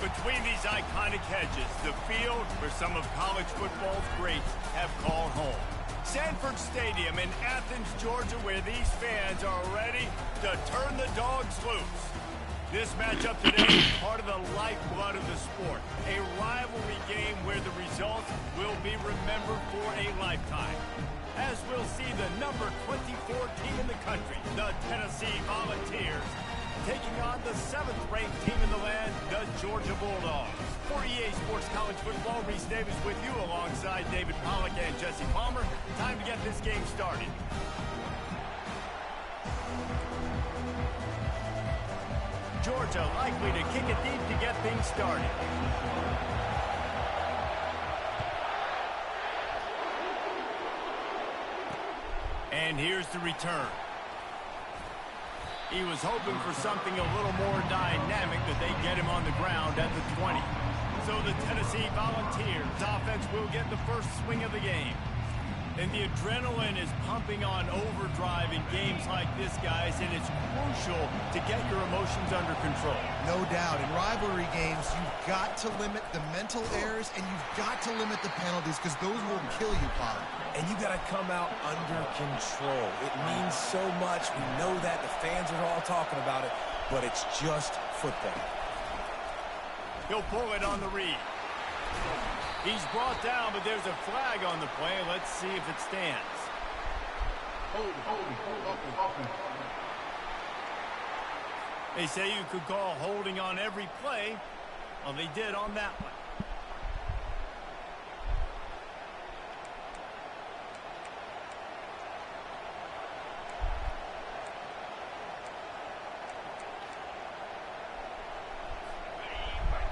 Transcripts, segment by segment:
Between these iconic hedges, the field where some of college football's greats have called home. Sanford Stadium in Athens, Georgia, where these fans are ready to turn the dogs loose. This matchup today is part of the lifeblood of the sport. A rivalry game where the results will be remembered for a lifetime. As we'll see the number 24 team in the country, the Tennessee Volunteers, taking on the 7th-ranked team in the land, the Georgia Bulldogs. For EA Sports College Football, Reese Davis with you alongside David Pollack and Jesse Palmer. Time to get this game started. Georgia likely to kick it deep to get things started. And here's the return. He was hoping for something a little more dynamic, that they get him on the ground at the 20. So the Tennessee Volunteers offense will get the first swing of the game. And the adrenaline is pumping on overdrive in games like this, guys, and it's crucial to get your emotions under control. No doubt. In rivalry games, you've got to limit the mental errors, and you've got to limit the penalties, because those will kill you, Pollard. And you got to come out under control. It means so much. We know that. The fans are all talking about it, but it's just football. He'll pull it on the read. He's brought down, but there's a flag on the play. Let's see if it stands. They say you could call holding on every play. Well, they did on that one.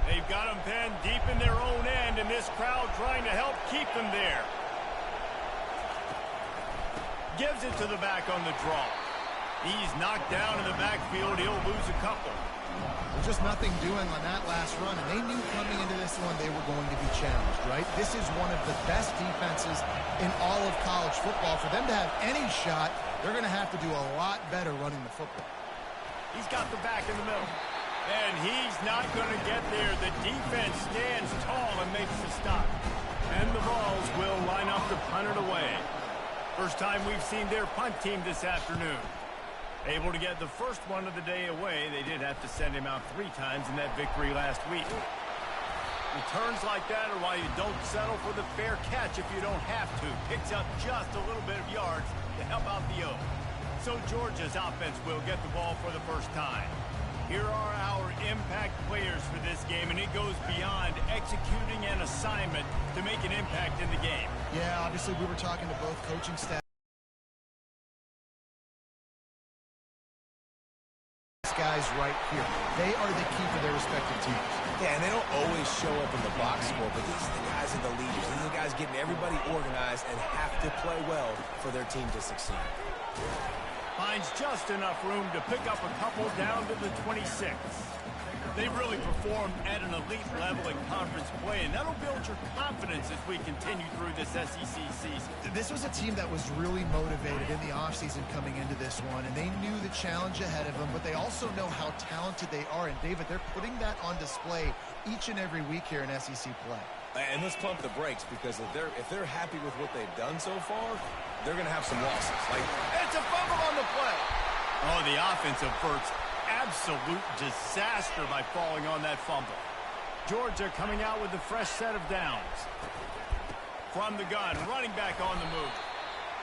They've got them pinned deep in their own end, and this crowd trying to help keep them there. Gives it to the back on the draw. He's knocked down in the backfield. He'll lose a couple. There's just nothing doing on that last run, and they knew coming into this one they were going to be challenged, right? This is one of the best defenses in all of college football. For them to have any shot, they're going to have to do a lot better running the football. He's got the back in the middle. And he's not going to get there. The defense stands tall and makes the stop. And the Vols will line up to punt it away. First time we've seen their punt team this afternoon. Able to get the first one of the day away. They did have to send him out 3 times in that victory last week. Returns like that are why you don't settle for the fair catch if you don't have to. Picks up just a little bit of yards to help out the O. So Georgia's offense will get the ball for the first time. Here are our impact players for this game, and it goes beyond executing an assignment to make an impact in the game. Yeah, obviously we were talking to both coaching staff. These guys right here, they are the key for their respective teams. Yeah, and they don't always show up in the box score, but these are the guys in the leaders. These are the guys getting everybody organized and have to play well for their team to succeed. Finds just enough room to pick up a couple down to the 26. They've really performed at an elite level in conference play, and that'll build your confidence as we continue through this SEC season. This was a team that was really motivated in the offseason coming into this one, and they knew the challenge ahead of them, but they also know how talented they are. And, David, they're putting that on display each and every week here in SEC play. And let's pump the brakes, because if they're happy with what they've done so far, they're going to have some losses. It's a fumble on the play. Oh, the offense averts absolute disaster by falling on that fumble. Georgia coming out with a fresh set of downs. From the gun, running back on the move.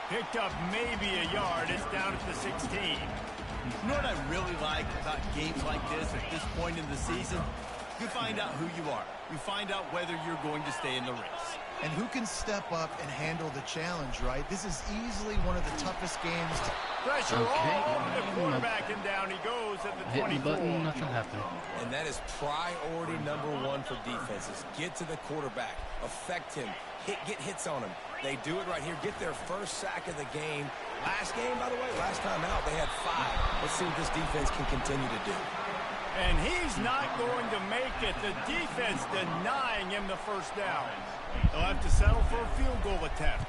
Picked up maybe a yard. It's down at the 16. You know what I really like about games like this at this point in the season? You find out who you are. You find out whether you're going to stay in the race. And who can step up and handle the challenge, right? This is easily one of the toughest games. Pressure all over the quarterback, and down he goes at the 24. Hit the button, nothing happened. And that is priority number 1 for defenses. Get to the quarterback. Affect him. Get hits on him. They do it right here. Get their first sack of the game. Last game, by the way, last time out, they had 5. Let's see what this defense can continue to do. And he's not going to make it. The defense denying him the first down. They'll have to settle for a field goal attempt.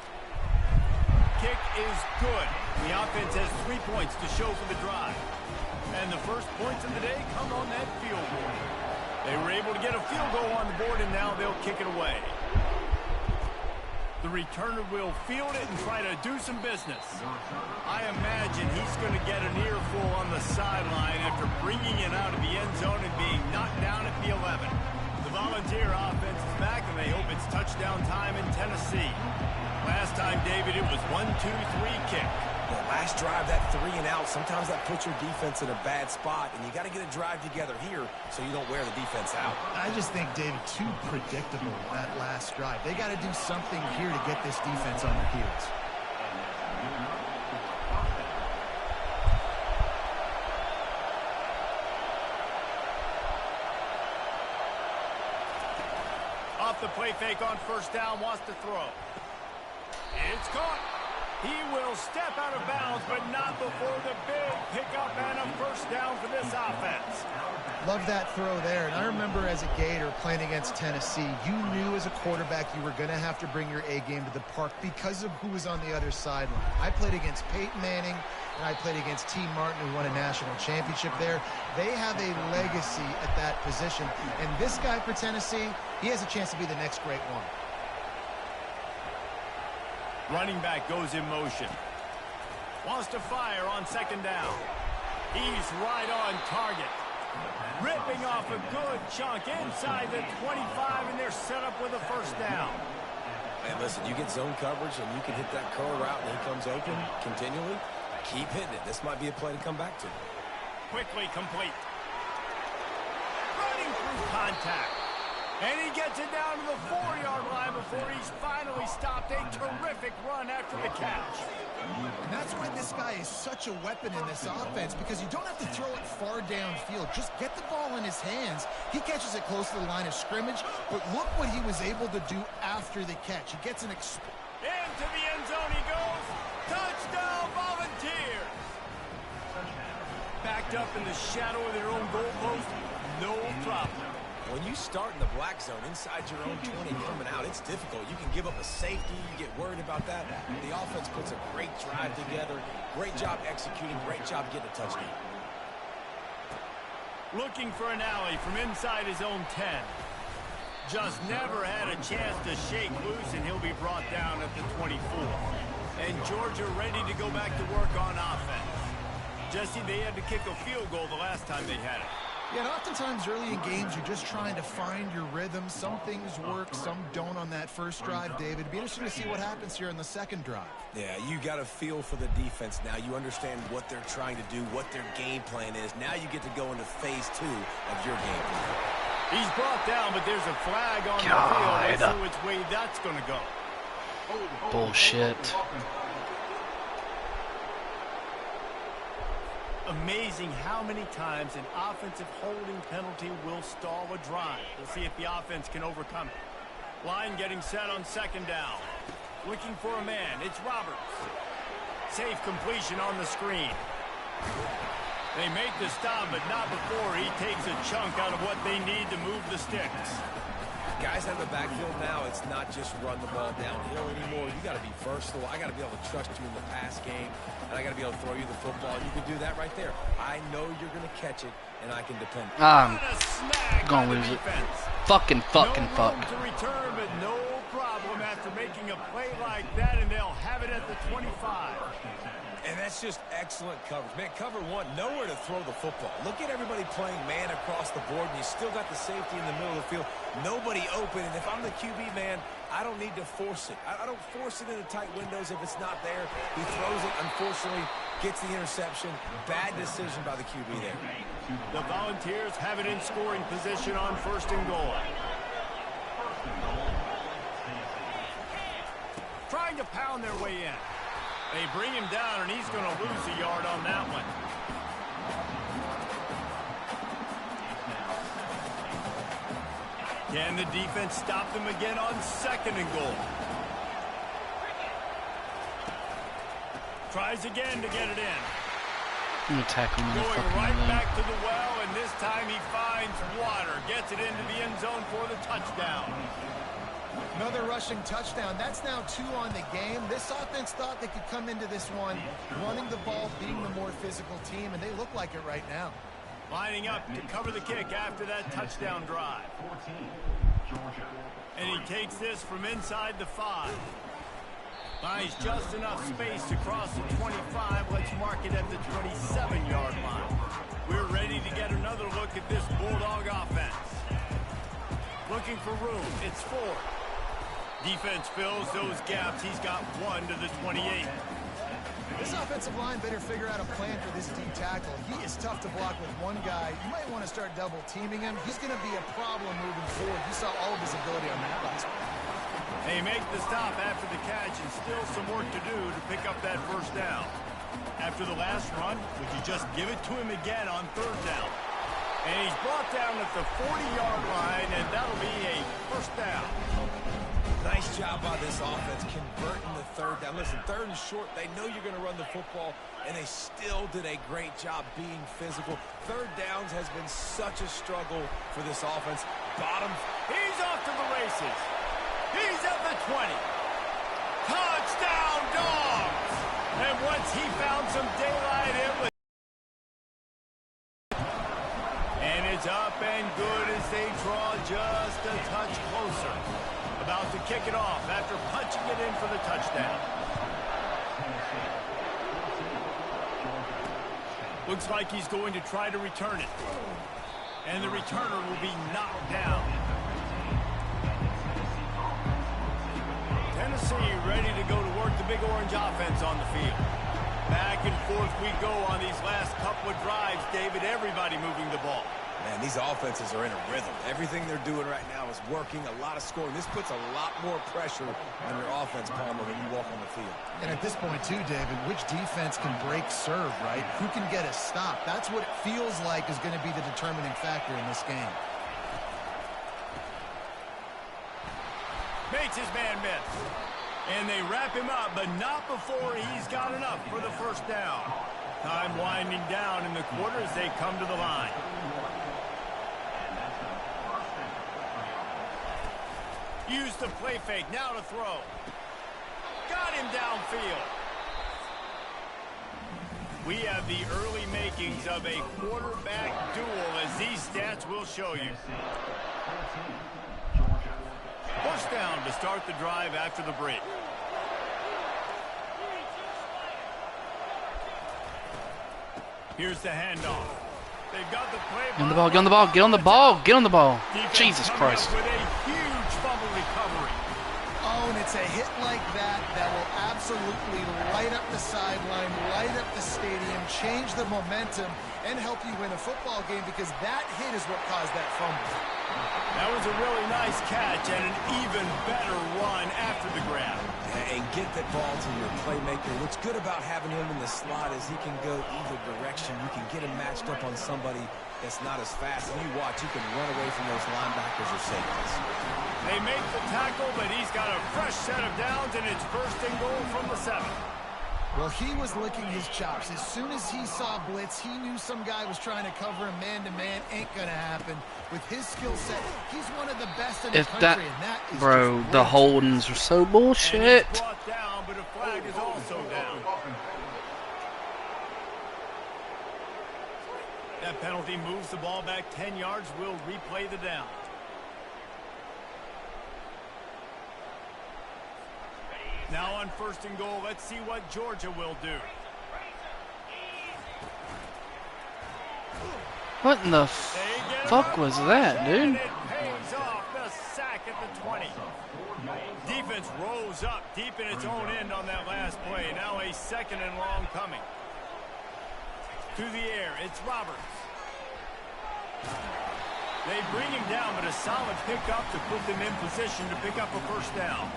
Kick is good. The offense has 3 points to show for the drive. And the first points of the day come on that field goal. They were able to get a field goal on the board, and now they'll kick it away. The returner will field it and try to do some business. I imagine he's going to get an earful on the sideline after bringing it out of the end zone and being knocked down at the 11. The Volunteer offense is back, and they hope it's touchdown time in Tennessee. Last time, David, it was 1-2-3 kick. The last drive, that 3 and out, sometimes that puts your defense in a bad spot, and you got to get a drive together here so you don't wear the defense out. I just think, David, too predictable that last drive. They got to do something here to get this defense on their heels. Off the play fake on first down, wants to throw. It's caught. He will step out of bounds, but not before the big pickup and a first down for this offense. Love that throw there. And I remember as a Gator playing against Tennessee, you knew as a quarterback you were going to have to bring your A game to the park because of who was on the other sideline. I played against Peyton Manning, and I played against T. Martin, who won a national championship there. They have a legacy at that position. And this guy for Tennessee, he has a chance to be the next great one. Running back goes in motion. Wants to fire on second down. He's right on target. Ripping off a good chunk inside the 25, and they're set up with a first down. And listen, you get zone coverage, and you can hit that curl route, and he comes open continually. Keep hitting it. This might be a play to come back to. Quickly complete. Running through contact. And he gets it down to the 4-yard line before he's finally stopped. A terrific run after the catch. And that's why this guy is such a weapon in this offense, because you don't have to throw it far downfield. Just get the ball in his hands. He catches it close to the line of scrimmage, but look what he was able to do after the catch. He gets an into the end zone he goes. Touchdown, Volunteers. Backed up in the shadow of their own goalpost, no problem. When you start in the black zone inside your own 20 coming out, it's difficult. You can give up a safety. You get worried about that. The offense puts a great drive together. Great job executing. Great job getting a touchdown. Looking for an alley from inside his own 10. Just never had a chance to shake loose, and he'll be brought down at the 24. And Georgia ready to go back to work on offense. Jesse, they had to kick a field goal the last time they had it. Yeah, and oftentimes early in games, you're just trying to find your rhythm. Some things work, some don't on that first drive, David. It'd be interesting to see what happens here in the second drive. Yeah, you got a feel for the defense now. You understand what they're trying to do, what their game plan is. Now you get to go into phase 2 of your game plan. He's brought down, but there's a flag on the field. Let's see which way that's going to go. Bullshit. Amazing how many times an offensive holding penalty will stall a drive. We'll see if the offense can overcome it. Line getting set on second down. Looking for a man. It's Roberts. Safe completion on the screen. They make the stop, but not before he takes a chunk out of what they need to move the sticks. Guys out of the backfield now, it's not just run the ball downhill anymore. You got to be versatile. I got to be able to trust you in the pass game, and I got to be able to throw you the football. And you can do that right there. I know you're going to catch it, and I can depend. I'm gonna lose it. Fucking no fuck. To return, but no problem after making a play like that, and they'll have it at the 25. And that's just excellent coverage. Man, cover one, nowhere to throw the football. Look at everybody playing man across the board, and you still got the safety in the middle of the field. Nobody open, and if I'm the QB, man, I don't need to force it. I don't force it into tight windows if it's not there. He throws it, unfortunately, gets the interception. Bad decision by the QB there. The Volunteers have it in scoring position on first and goal. Trying to pound their way in. They bring him down, and he's going to lose a yard on that one. Can the defense stop them again on second and goal? Tries again to get it in. I'm gonna tackle him in the Going fucking right leg. back to the well, and this time he finds water. Gets it into the end zone for the touchdown. Another rushing touchdown. That's now 2 on the game. This offense thought they could come into this one running the ball, being the more physical team, and they look like it right now. Lining up to cover the kick after that touchdown drive. And he takes this from inside the 5. Finds just enough space to cross the 25. Let's mark it at the 27-yard line. We're ready to get another look at this Bulldog offense. Looking for room. It's 4. Defense fills those gaps. He's got 1 to the 28. This offensive line better figure out a plan for this D tackle. He is tough to block with one guy. You might want to start double teaming him. He's going to be a problem moving forward. You saw all of his ability on that last one. They make the stop after the catch and still some work to do to pick up that first down. After the last run, would you just give it to him again on 3rd down? And he's brought down at the 40-yard line, and that'll be a first down. Nice job by this offense converting the 3rd down. Listen, 3rd and short, they know you're going to run the football, and they still did a great job being physical. 3rd downs has been such a struggle for this offense. He's off to the races. He's at the 20. Touchdown, Dogs! And once he found some daylight, it was... And it's up and good as they draw just a touch closer. About to kick it off after punching it in for the touchdown. Looks like he's going to try to return it. And the returner will be knocked down. Tennessee ready to go to work the Big Orange offense on the field. Back and forth we go on these last couple of drives, David. Everybody moving the ball. Man, these offenses are in a rhythm. Everything they're doing right now is working. A lot of scoring. This puts a lot more pressure on your offense, Palmer, when you walk on the field. And at this point, too, David, which defense can break serve, right? Who can get a stop? That's what it feels like is going to be the determining factor in this game. Makes his man miss. And they wrap him up, but not before he's got enough for the first down. Time winding down in the quarter as they come to the line. Use the play fake, now to throw. Got him downfield. We have the early makings of a quarterback duel, as these stats will show you. First down to start the drive after the break. Here's the handoff. They've got the play. Get on the ball, get on the ball, get on the ball, get on the ball. Defense Jesus Christ. With a huge fumble recovery. Oh, and it's a hit like that that will absolutely light up the sideline, light up the stadium, change the momentum, and help you win a football game, because that hit is what caused that fumble. That was a really nice catch and an even better run after the grab. And get that ball to your playmaker. What's good about having him in the slot is he can go either direction. You can get him matched up on somebody that's not as fast. And you watch, you can run away from those linebackers or safeties. They make the tackle, but he's got a fresh set of downs, and it's 1st and goal from the 7. Well, he was licking his chops. As soon as he saw blitz, he knew some guy was trying to cover him man-to-man. Ain't gonna happen. With his skill set, he's one of the best in the country, and that is bro, the holdings are so bullshit. And he's brought down, but a flag is also down. That penalty moves the ball back 10 yards. We'll replay the down. Now on 1st and goal, let's see what Georgia will do. What in the fuck was that, dude? It pays off. The sack at the 20. Defense rose up deep in its own end on that last play. Now a 2nd and long coming. To the air, it's Roberts. They bring him down, but a solid pickup to put them in position to pick up a first down.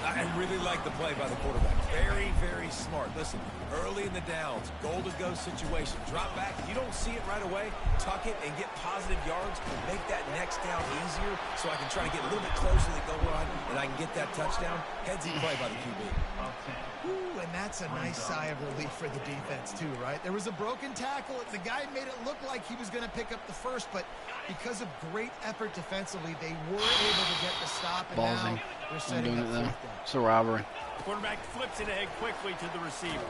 I really like the play by the quarterback. Very, very smart. Listen, early in the downs, goal-to-go situation. Drop back. You don't see it right away. Tuck it and get positive yards. Make that next down easier so I can try to get a little bit closer to the goal line and I can get that touchdown. Heads-in play by the QB. Ooh, and that's a nice sigh of relief for the defense, too, right? There was a broken tackle. The guy made it look like he was going to pick up the first, but because of great effort defensively, they were able to get the stop, and Ballsy. now they're setting up 4th down. It's a robbery. Quarterback flips it ahead quickly to the receiver.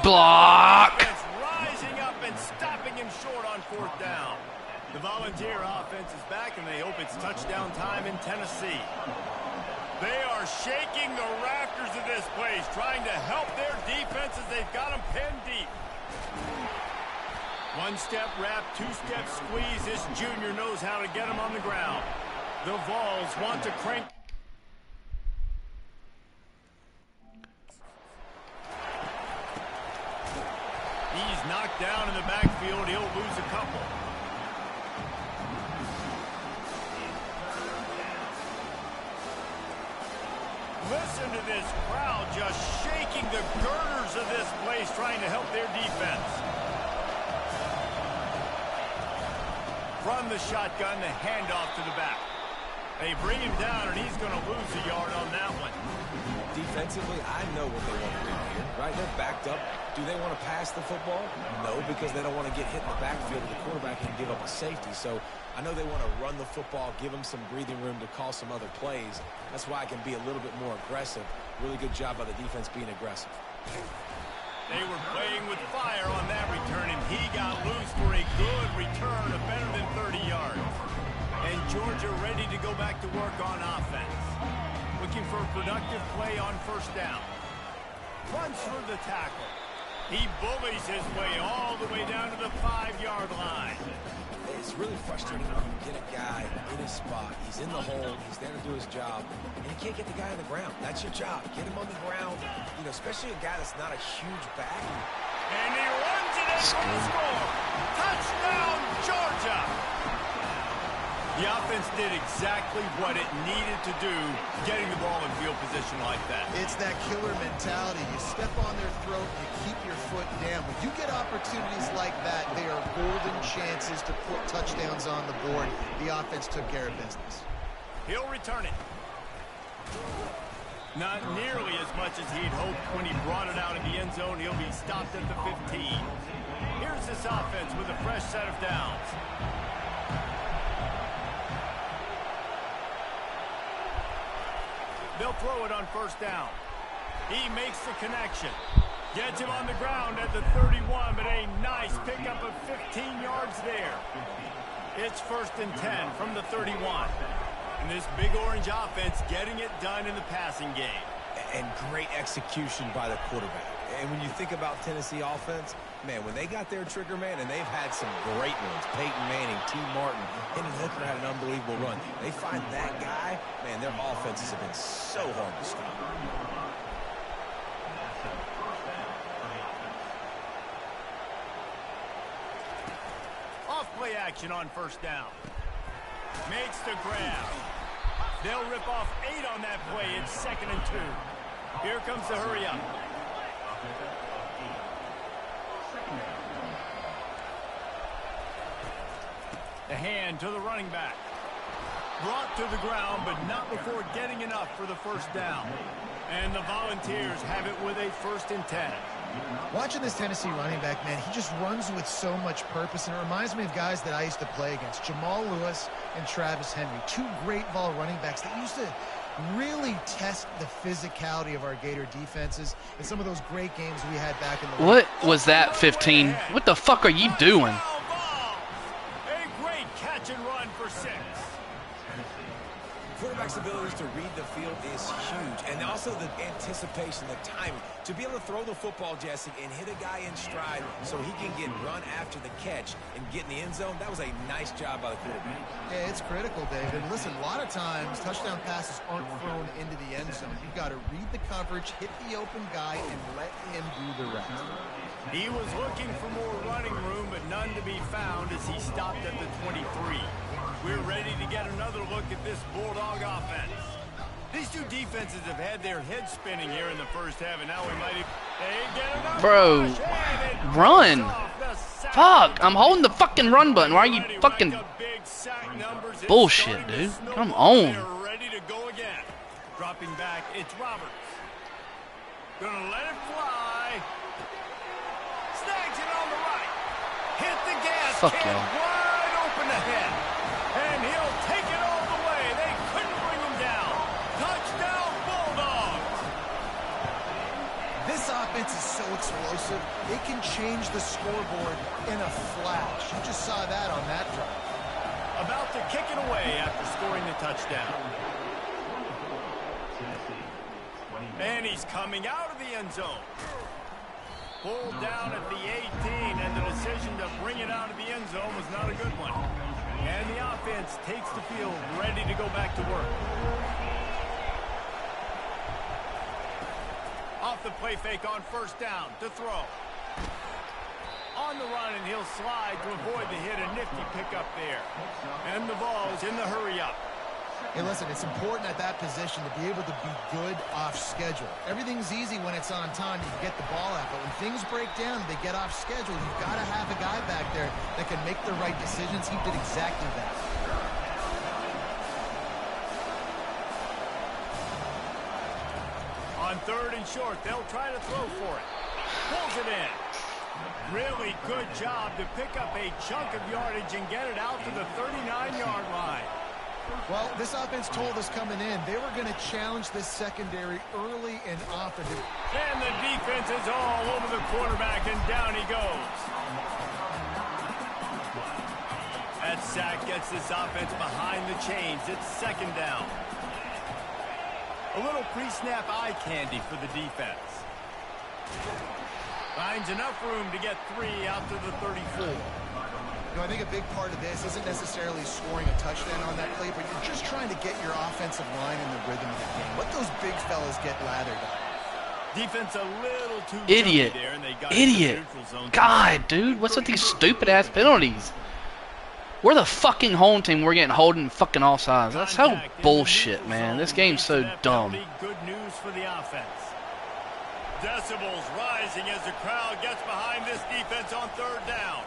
Block. It's rising up and stopping him short on 4th The Volunteer offense is back, and they hope it's touchdown time in Tennessee. They are shaking the rafters of this place, trying to help their defense as they've got them pinned deep. One-step wrap, two-step squeeze. This junior knows how to get them on the ground. The Vols want to crank. He's knocked down in the backfield. He'll lose a couple. Listen to this crowd just shaking the girders of this place, trying to help their defense. From the shotgun, the handoff to the back. They bring him down, and he's going to lose a yard on that one. Defensively, I know what they want to do here, right? They're backed up. Do they want to pass the football? No, because they don't want to get hit in the backfield of the quarterback and give up a safety. So I know they want to run the football, give them some breathing room to call some other plays. That's why I can be a little bit more aggressive. Really good job by the defense being aggressive. They were playing with fire on that return, and he got loose for a good return of better than 30 yards. And Georgia ready to go back to work on offense. Looking for a productive play on first down. Runs through the tackle. He bullies his way all the way down to the 5-yard line. It's really frustrating when you get a guy in his spot. He's in the hole. He's there to do his job. And you can't get the guy on the ground. That's your job. Get him on the ground. You know, especially a guy that's not a huge back. And he runs it in for the score. Touchdown, Georgia. The offense did exactly what it needed to do, getting the ball in field position like that. It's that killer mentality. You step on their throat, you keep your foot down. When you get opportunities like that, they are golden chances to put touchdowns on the board. The offense took care of business. He'll return it. Not nearly as much as he'd hoped when he brought it out in the end zone. He'll be stopped at the 15. Here's this offense with a fresh set of downs. They'll throw it on first down. He makes the connection. Gets him on the ground at the 31, but a nice pickup of 15 yards there. It's 1st and 10 from the 31. And this big orange offense getting it done in the passing game. And great execution by the quarterback. And when you think about Tennessee offense, man, when they got their trigger man, and they've had some great ones, Peyton Manning, T. Martin, Hendon Hooker had an unbelievable run. They find that guy, man, their offenses have been so hard to stop. Off-play action on first down. Makes the grab. They'll rip off 8 on that play. It's 2nd and 2. Here comes the hurry up. The hand to the running back. Brought to the ground, but not before getting enough for the first down. And the Volunteers have it with a 1st and 10. Watching this Tennessee running back, man, he just runs with so much purpose, and it reminds me of guys that I used to play against, Jamal Lewis and Travis Henry, 2 great Vol running backs that used to really test the physicality of our Gator defenses in some of those great games we had back in the What was that, 15? What the fuck are you doing? A great catch and run for 6. Quarterback's ability to read the field is huge, and also the anticipation, the timing. To be able to throw the football, Jesse, and hit a guy in stride so he can get run after the catch and get in the end zone, that was a nice job by the quarterback. Yeah, it's critical, David. Listen, a lot of times touchdown passes aren't thrown into the end zone. You've got to read the coverage, hit the open guy, and let him do the rest. He was looking for more running room, but none to be found as he stopped at the 23. We're ready to get another look at this Bulldog offense. These two defenses have had their heads spinning here in the first half, and now we might get another Bro, run. Fuck, I'm holding the fucking run button. Why are you fucking bullshit, dude? Come on. They're ready to go again. Dropping back, it's Roberts. Gonna let it fly. Snags it on the right. Hit the gas. Fuck y'all. Wide open ahead. And he'll take it all the way. They couldn't bring him down. Touchdown, Bulldogs. This offense is so explosive, it can change the scoreboard in a flash. You just saw that on that drive. About to kick it away after scoring the touchdown. And he's coming out of the end zone. Pulled down at the 18, and the decision to bring it out of the end zone was not a good one. And the offense takes the field, ready to go back to work. Off the play fake on first down to throw. On the run, and he'll slide to avoid the hit. A nifty pickup there. And the ball's in the hurry-up. Hey, listen, it's important at that position to be able to be good off schedule. Everything's easy when it's on time. You get the ball out. But when things break down and they get off schedule, you've got to have a guy back there that can make the right decisions. He did exactly that. On third and short, they'll try to throw for it. Pulls it in. Really good job to pick up a chunk of yardage and get it out to the 39-yard line. Well, this offense told us coming in they were going to challenge this secondary early and often. And the defense is all over the quarterback, and down he goes. That sack gets this offense behind the chains. It's second down. A little pre-snap eye candy for the defense. Finds enough room to get 3 out to the 34. You know, I think a big part of this isn't necessarily scoring a touchdown on that play, but you're just trying to get your offensive line in the rhythm of the game. Let those big fellas get lathered up. Defense a little too Idiot. there, and they got Idiot. God, dude. What's with these stupid-ass penalties? We're the fucking home team. We're getting holding fucking all sides. That's so bullshit, man. This game's so dumb. Good news for the offense. Decibels rising as the crowd gets behind this defense on third down.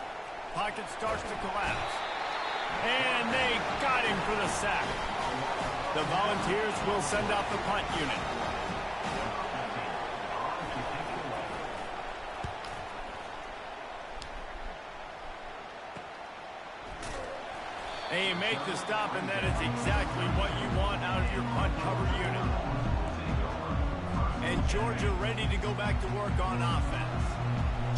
Pocket starts to collapse. And they got him for the sack. The Volunteers will send out the punt unit. And you make the stop, and that is exactly what you want out of your punt cover unit. And Georgia ready to go back to work on offense.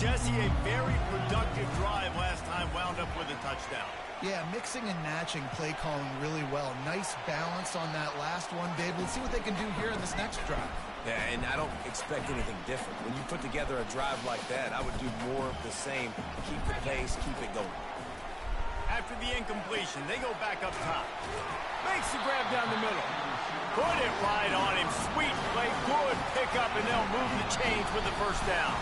Jesse, a very productive drive last time, wound up with a touchdown. Yeah, mixing and matching play calling really well. Nice balance on that last one, Dave. Let's see what they can do here in this next drive. Yeah, and I don't expect anything different. When you put together a drive like that, I would do more of the same. Keep the pace, keep it going. After the incompletion, they go back up top. Makes the grab down the middle. Put it right on him. Sweet play, good pickup, and they'll move the chains with the first down.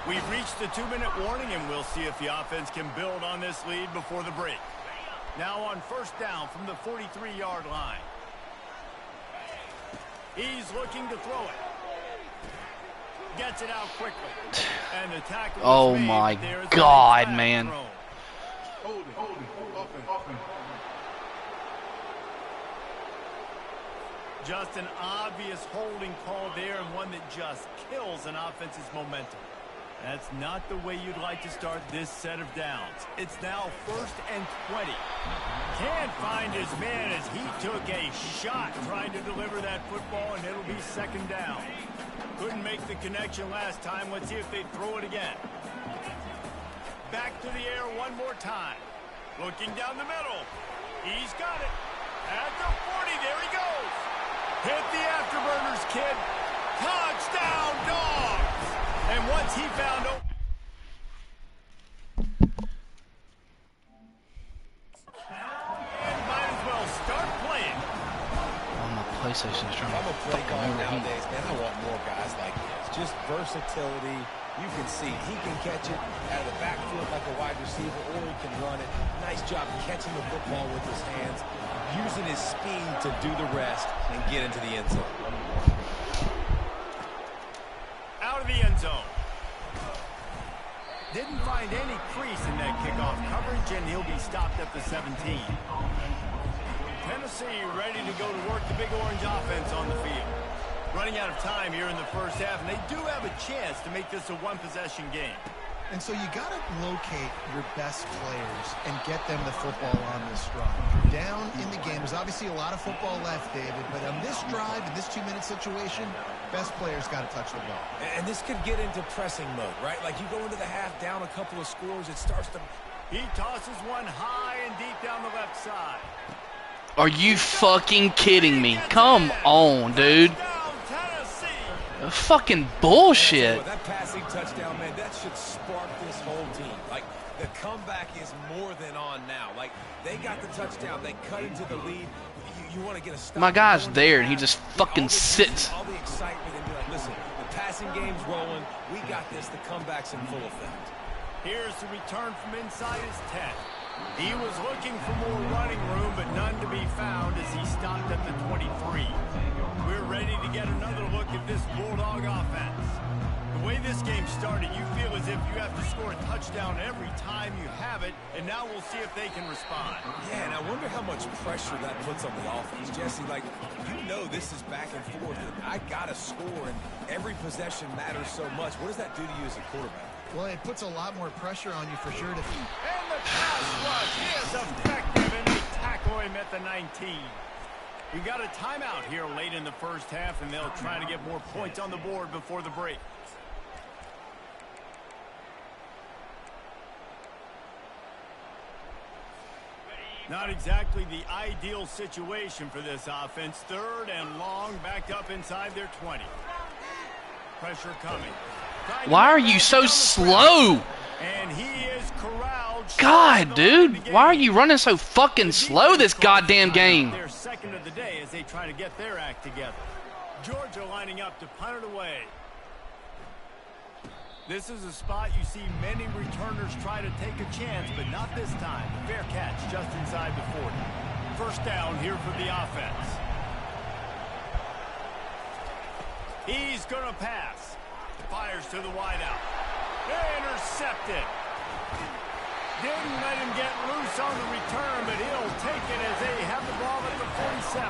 We've reached the 2-minute warning, and we'll see if the offense can build on this lead before the break. Now on first down from the 43-yard line. He's looking to throw it. Gets it out quickly. And the tackle Oh is made. my There's God, man. thrown. Just an obvious holding call there, and one that just kills an offense's momentum. That's not the way you'd like to start this set of downs. It's now 1st and 20. Can't find his man as he took a shot trying to deliver that football, and it'll be second down. Couldn't make the connection last time. Let's see if they throw it again. Back to the air one more time. Looking down the middle. He's got it. At the 40, there he goes. Hit the afterburners, kid. Touchdown, Dogs. And once he found might as well start playing. Oh, my PlayStation's trying I'm to a play fucking caller overheat. nowadays, man. I want more guys like this. Just versatility. You can see he can catch it out of the backfield like a wide receiver, or he can run it. Nice job catching the football with his hands, using his speed to do the rest and get into the end zone. Out of the end zone. Didn't find any crease in that kickoff coverage, and he'll be stopped at the 17. Tennessee ready to go to work the Big Orange offense on the field. Running out of time here in the first half, and they do have a chance to make this a one-possession game. And so you got to locate your best players and get them the football on this drive. You're down in the game. There's obviously a lot of football left, David, but on this drive, in this 2-minute situation, best player's got to touch the ball. And this could get into pressing mode, right? Like you go into the half down a couple of scores, it starts to... He tosses one high and deep down the left side. Are you fucking kidding me? Come on, dude. Fucking bullshit. That passing touchdown, man, that should spark this whole team. Like, the comeback is more than on now. Like, they got the touchdown. They cut into the lead. You want to get a stop. My guy's there, and he just fucking sits. All the excitement and be like, listen, the passing game's rolling. We got this. The comeback's in full effect. Here's the return from inside his 10. He was looking for more running room, but none to be found as he stopped at the 23. We're ready to get another look at this Bulldog offense. The way this game started, you feel as if you have to score a touchdown every time you have it, and now we'll see if they can respond. Yeah, and I wonder how much pressure that puts on the offense. Jesse, like, you know this is back and forth, and I got to score, and every possession matters so much. What does that do to you as a quarterback? Well, it puts a lot more pressure on you for sure. And the pass rush is effective, and they tackle him at the 19. We got a timeout here late in the first half, and they'll try to get more points on the board before the break. Not exactly the ideal situation for this offense. 3rd and long, backed up inside their 20. Pressure coming. Why are you so slow? And he is corralled. God, dude, why are you running so fucking slow this goddamn game? Their second of the day as they try to get their act together. Georgia lining up to punt it away. This is a spot you see many returners try to take a chance, but not this time. Fair catch just inside the 40. First down here for the offense. He's going to pass. Fires to the wideout. Intercepted. Didn't let him get loose on the return, but he'll take it as they have the ball at the 47.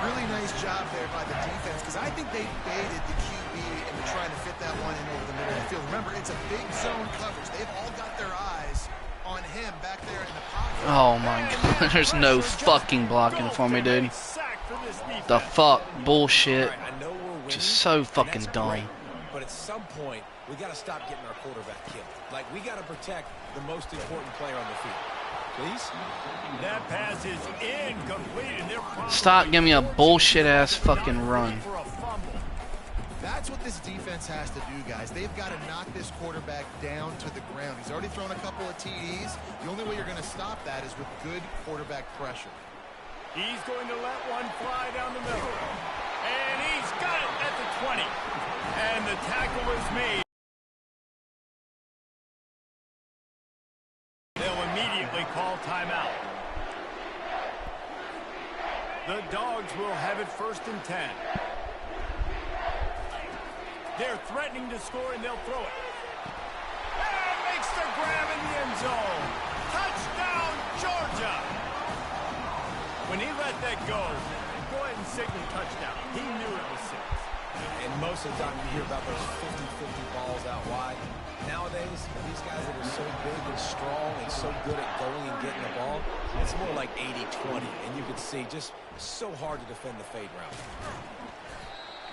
Really nice job there by the defense, because I think they baited the QB into trying to fit that one in over the middle of the field. Remember, it's a big zone coverage. They've all got their eyes on him back there in the pocket. Oh my god, there's no fucking blocking for me, dude. The fuck bullshit. Just so fucking dumb. But at some point, we got to stop getting our quarterback killed. Like, we got to protect the most important player on the field. Please? That pass is incomplete, and they're stop giving me a bullshit-ass fucking run. That's what this defense has to do, guys. They've got to knock this quarterback down to the ground. He's already thrown a couple of TDs. The only way you're going to stop that is with good quarterback pressure. He's going to let one fly down the middle. And he's got it at the 20. And the tackle is made. They'll immediately call timeout. The Dogs will have it 1st and 10. They're threatening to score, and they'll throw it. And makes the grab in the end zone. Touchdown, Georgia. When he let that go ahead and signal touchdown. He knew it was 6. And most of the time you hear about those 50-50 balls out wide. Nowadays, these guys that are so big and strong and so good at going and getting the ball, it's more like 80-20. And you can see just so hard to defend the fade route.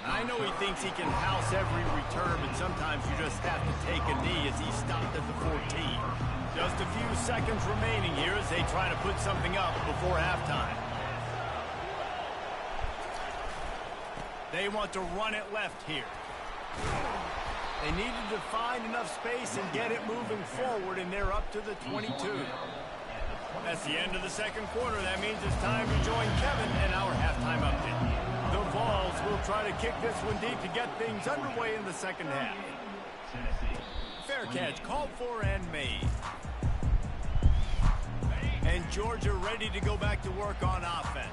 I know he thinks he can house every return, but sometimes you just have to take a knee as he stopped at the 14. Just a few seconds remaining here as they try to put something up before halftime. They want to run it left here. They needed to find enough space and get it moving forward, and they're up to the 22. That's the end of the second quarter. That means it's time to join Kevin and our halftime update. The Vols will try to kick this one deep to get things underway in the second half. Fair catch called for and made. And Georgia ready to go back to work on offense.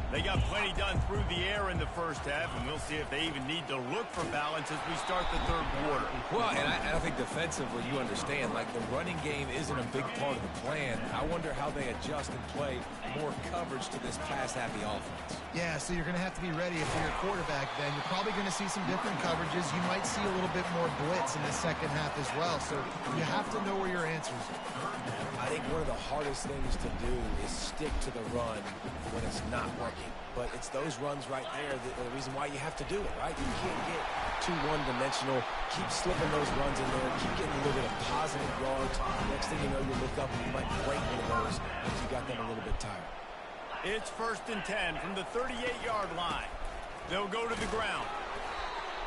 They got plenty done through the air in the first half, and we'll see if they even need to look for balance as we start the third quarter. Well, and I think defensively, you understand, like the running game isn't a big part of the plan. I wonder how they adjust and play more coverage to this pass-happy offense. Yeah, so you're going to have to be ready if you're a quarterback then. You're probably going to see some different coverages. You might see a little bit more blitz in the second half as well, so you have to know where your answers are. I think one of the hardest things to do is stick to the run when it's not working blocking. But it's those runs right there that are the reason why you have to do it, right? You can't get too one-dimensional. Keep slipping those runs in there. Keep getting a little bit of positive yards. Next thing you know, you look up and you might break one of those if you got them a little bit tired. It's 1st and 10 from the 38-yard line. They'll go to the ground.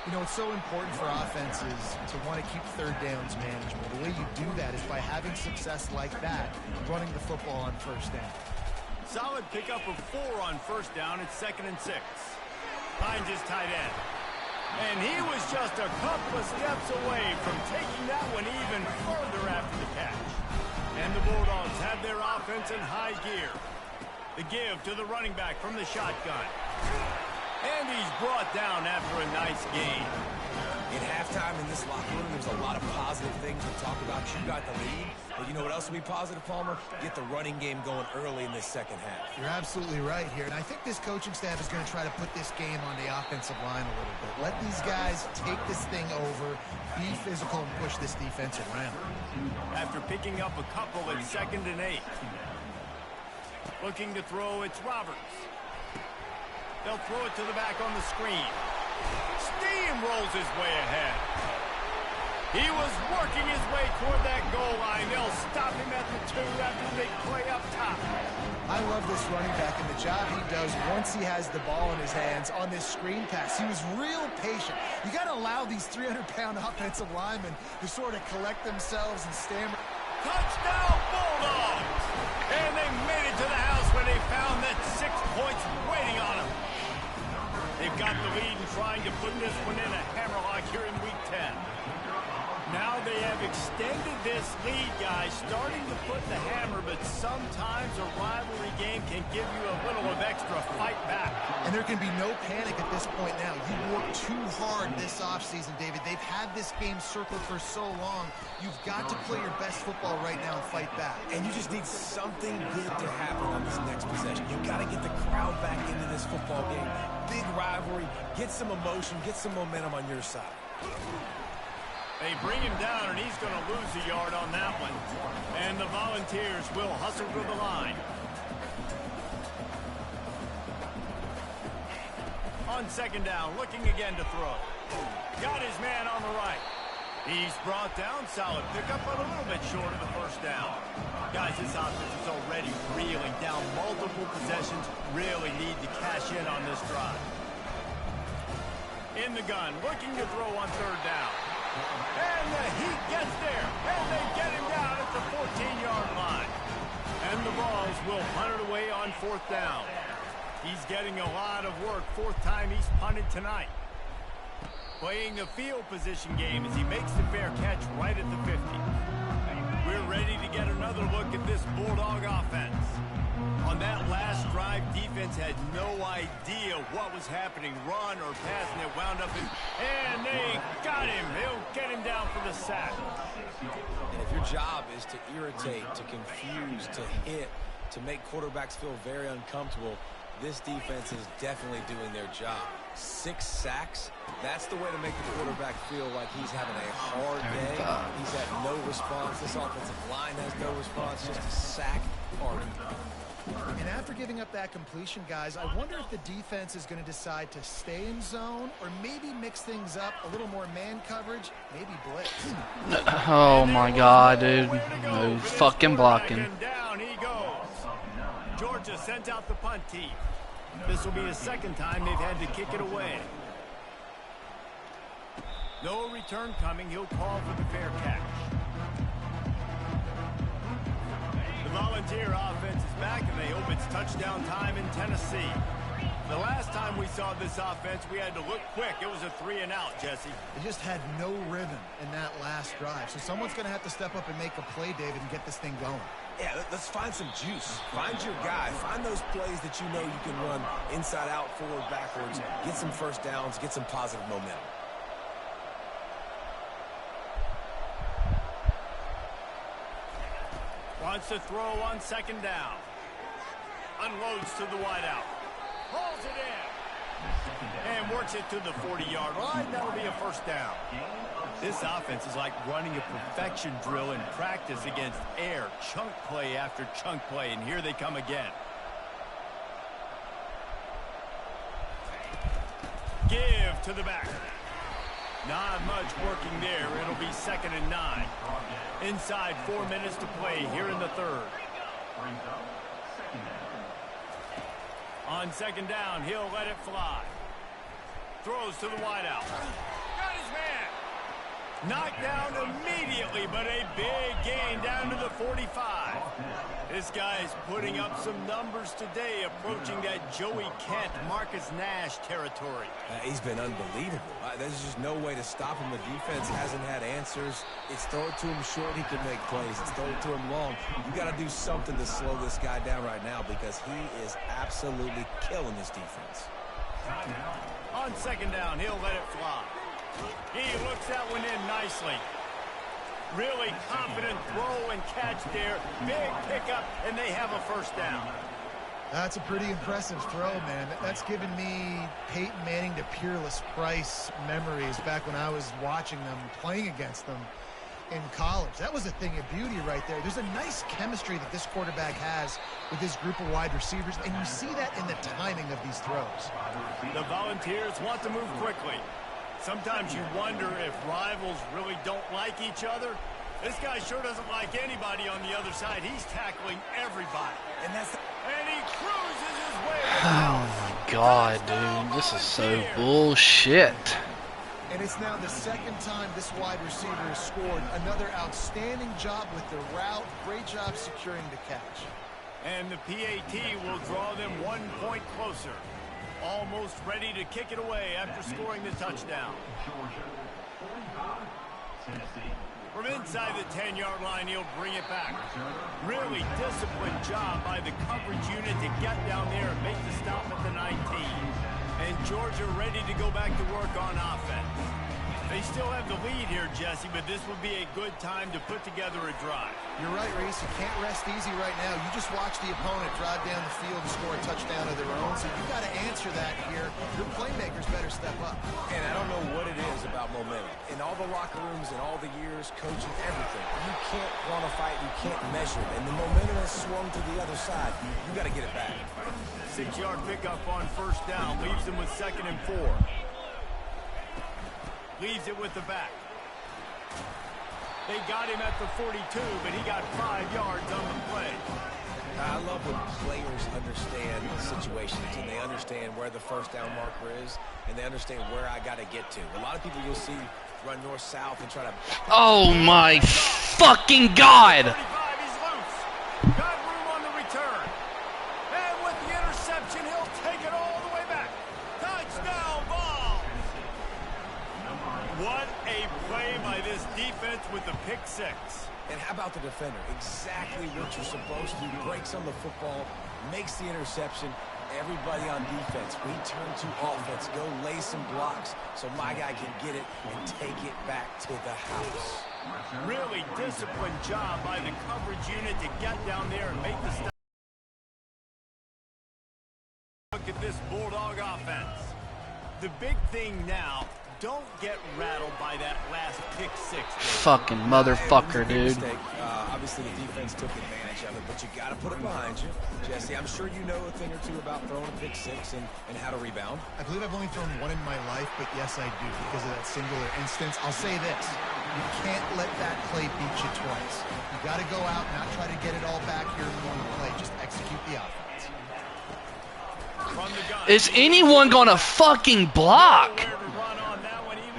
You know, it's so important for offenses to want to keep third downs manageable. The way you do that is by having success like that, running the football on 1st down. Solid pickup of 4 on 1st down. It's 2nd and 6. Finds his tight end. And he was just a couple of steps away from taking that one even further after the catch. And the Bulldogs have their offense in high gear. The give to the running back from the shotgun. And he's brought down after a nice gain. In halftime in this locker room, there's a lot of positive things to talk about. You got the lead, but you know what else will be positive, Palmer? Get the running game going early in this second half. You're absolutely right here, and I think this coaching staff is going to try to put this game on the offensive line a little bit. Let these guys take this thing over, be physical, and push this defense around. After picking up a couple at 2nd and 8. Looking to throw, it's Roberts. They'll throw it to the back on the screen. Steamrolls his way ahead. He was working his way toward that goal line. They'll stop him at the 2 after the big play up top. I love this running back and the job he does once he has the ball in his hands on this screen pass. He was real patient. You got to allow these 300-pound offensive linemen to sort of collect themselves and stammer. Touchdown, Bulldogs! And they made it to the house where they found that 6 points waiting on them. They've got the lead and trying to put this one in a hammerlock here in Week 10. Now they have extended this lead, guys, starting to put the hammer, but sometimes a rivalry game can give you a little of extra fight back. And there can be no panic at this point now. You worked too hard this offseason, David. They've had this game circled for so long. You've got to play your best football right now and fight back. And you just need something good to happen on this next possession. You got to get the crowd back into this football game. Big rivalry. Get some emotion. Get some momentum on your side. They bring him down, and he's going to lose a yard on that one. And the Volunteers will hustle to the line. On 2nd down, looking again to throw. Got his man on the right. He's brought down. Solid pickup, but a little bit short of the 1st down. Guys, this offense is already reeling down multiple possessions. Really need to cash in on this drive. In the gun, looking to throw on 3rd down. And the Heat gets there, and they get him down at the 14-yard line. And the Vols will punt it away on 4th down. He's getting a lot of work. 4th time he's punted tonight. Playing the field position game as he makes the fair catch right at the 50. We're ready to get another look at this Bulldog offense. On that last drive, defense had no idea what was happening, run or pass, and it wound up in... And they got him. They'll get him down for the sack. And if your job is to irritate, to confuse, to hit, to make quarterbacks feel very uncomfortable, this defense is definitely doing their job. 6 sacks, that's the way to make the quarterback feel like he's having a hard day. He's had no response. This offensive line has no response, just a sack party. And after giving up that completion, guys, I wonder if the defense is going to decide to stay in zone or maybe mix things up, a little more man coverage, maybe blitz. Oh my God, dude. No fucking blocking. Down he goes. Georgia sent out the punt team. This will be the 2nd time they've had to kick it away. No return coming. He'll call for the fair catch. The Volunteer offense is back, and they hope it's touchdown time in Tennessee. The last time we saw this offense, we had to look quick. It was a 3-and-out, Jesse. They just had no rhythm in that last drive. So someone's going to have to step up and make a play, David, and get this thing going. Yeah, let's find some juice. Find your guy. Find those plays that you know you can run inside out, forward, backwards. Get some 1st downs. Get some positive momentum. Wants to throw on 2nd down. Unloads to the wideout. Pulls it in. And works it to the 40-yard line. That'll be a 1st down. This offense is like running a perfection drill in practice against air. Chunk play after chunk play. And here they come again. give to the back. Not much working there. It'll be 2nd and 9. Inside 4 minutes to play here in the third. On 2nd down, he'll let it fly. Throws to the wideout. Got his man. Knocked down immediately, but a big gain down to the 45. This guy's putting up some numbers today, approaching that Joey Kent, Marcus Nash territory. He's been unbelievable. There's just no way to stop him. The defense hasn't had answers. It's throw it to him short, he can make plays. It's throw it to him long. You got to do something to slow this guy down right now because he is absolutely killing this defense. On 2nd down, he'll let it fly. He looks that one in nicely. Really confident throw and catch there. Big pickup, and they have a 1st down. That's a pretty impressive throw, man. That's given me Peyton Manning to Peerless Price memories back when I was watching them, playing against them in college. That was a thing of beauty right there. There's a nice chemistry that this quarterback has with his group of wide receivers, and you see that in the timing of these throws. The Volunteers want to move quickly. Sometimes you wonder if rivals really don't like each other. This guy sure doesn't like anybody on the other side. He's tackling everybody. And he cruises his way. Oh my God, dude. This is so bullshit. And it's now the 2nd time this wide receiver has scored. Another outstanding job with the route. Great job securing the catch. And the PAT will draw them 1 point closer. Almost ready to kick it away after scoring the touchdown. From inside the 10-yard line, he'll bring it back. Really disciplined job by the coverage unit to get down there and make the stop at the 19. And Georgia ready to go back to work on offense. They still have the lead here, Jesse, but this would be a good time to put together a drive. You're right, Reese. You can't rest easy right now. You just watch the opponent drive down the field and score a touchdown of their own, so you got to answer that here. Your playmakers better step up. And I don't know what it is about momentum. In all the locker rooms, in all the years, coaching, everything, you can't quantify it, you can't measure it. And the momentum has swung to the other side. You got to get it back. 6-yard pickup on 1st down, leaves them with 2nd and 4. Leaves it with the back. They got him at the 42, but he got 5 yards on the play. I love when players understand situations and they understand where the 1st down marker is and they understand where I got to get to. A lot of people you'll see run north-south and try to... Oh my fucking God! 35, he's loose. Got room on the return. And with the interception, he'll take it all the way back. Touchdown ball! What a play by this defense with the pick 6. And how about the defender? Exactly what you're supposed to do. Breaks on the football, makes the interception. Everybody on defense, we turn to offense. Go lay some blocks so my guy can get it and take it back to the house. Really disciplined job by the coverage unit to get down there and make the stop. Look at this Bulldog offense. The big thing now, don't get rattled by that last pick 6. Fucking motherfucker, dude. Obviously, the defense took advantage of it, but you got to put it behind you. Jesse, I'm sure you know a thing or two about throwing a pick 6 and how to rebound. I believe I've only thrown one in my life, but yes, I do because of that singular instance. I'll say this. You can't let that play beat you twice. You got to go out, not try to get it all back here in one play. Just execute the offense. Is anyone gonna fucking block?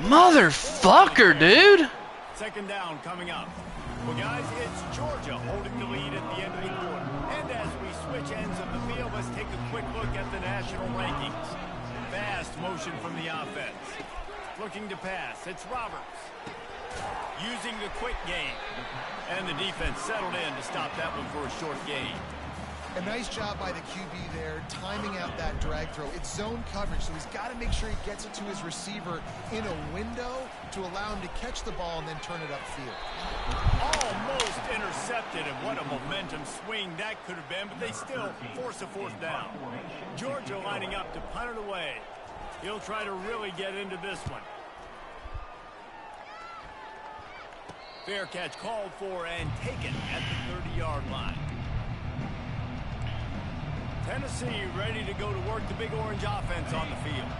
Motherfucker, dude. 2nd down coming up. Well, guys, it's Georgia holding the lead at the end of the quarter. And as we switch ends of the field, let's take a quick look at the national rankings. Fast motion from the offense. Looking to pass. It's Roberts. Using the quick game. And the defense settled in to stop that one for a short gain. A nice job by the QB there, timing out that drag throw. It's zone coverage, so he's got to make sure he gets it to his receiver in a window to allow him to catch the ball and then turn it upfield. Almost intercepted, and what a momentum swing that could have been, but they still force a 4th down. Georgia lining up to punt it away. He'll try to really get into this one. Fair catch called for and taken at the 30-yard line. Tennessee ready to go to work the Big Orange offense on the field.